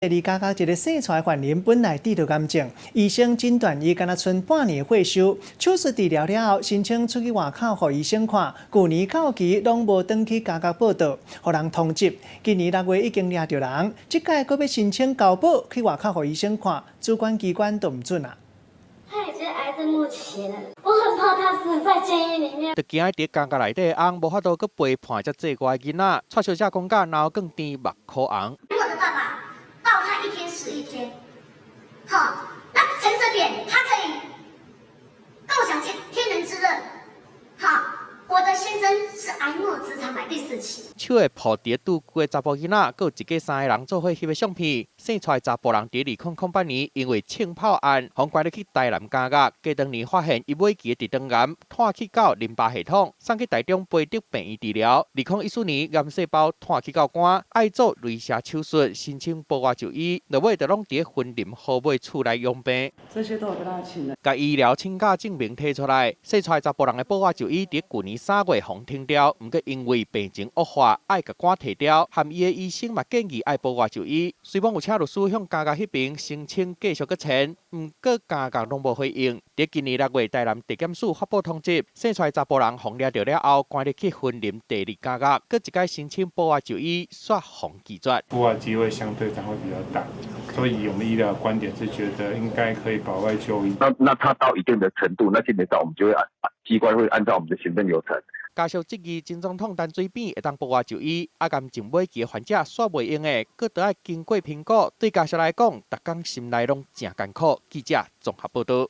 第二家一个生出来患人本来治疗癌症，医生诊断伊敢若剩半年退休，手术治疗了后，申请出去外口互医生看，去年到期拢无转去家家报道，互人通缉。今年6月已经抓到人，这届搁要申请交保去外口互医生看，主管机关都唔准啊。 他已经癌症末期了，我很怕他死在监狱里面。就惊伫监狱内底翁无法度去陪伴遮济乖囡仔，蔡小姐讲甲脑更甜目眶红。我的爸爸抱他1天死1天，好，那陈水扁他可以共享天伦之乐，好。 我的先生是癌末直肠癌第4期。手会抱伫拄过查甫囡仔，佮有一家3个人做伙翕的相片。生出来查甫人伫2008年因为性炮案，被关入去台南监狱。过当年发现伊尾期的直肠癌拖去到淋巴系统，送去台中培德病院治疗。2014年癌细胞拖去到肝，爱做雷射手术，申请保外就医，落尾就拢伫婚林好尾厝内养病。这些都有跟他请的。甲医疗请假证明摕出来，生出来查甫人的保外就医伫去年3月互停掉，毋过因为病情恶化，爱甲肝摕掉，含伊的医生嘛建议爱保外就医。虽然有请律师向监狱迄边申请继续搁签，毋过监狱拢无回应。伫今年6月，台南地检署发布通知，生出来查甫人互抓到了后，关入去婚林第2监狱，搁一届申请保外就医，煞互拒绝。保外机会相对上会比较大，所以我们医疗观点是觉得应该可以保外就医。那他到一定的程度，那基本上我们就会机关会按照我们的行政流程。 加上这个前总统陈水扁会当保外就医，癌症尾期的患者煞袂用的，佫得爱经过评估。对家属来讲，逐工心内拢真艰苦。记者综合报道。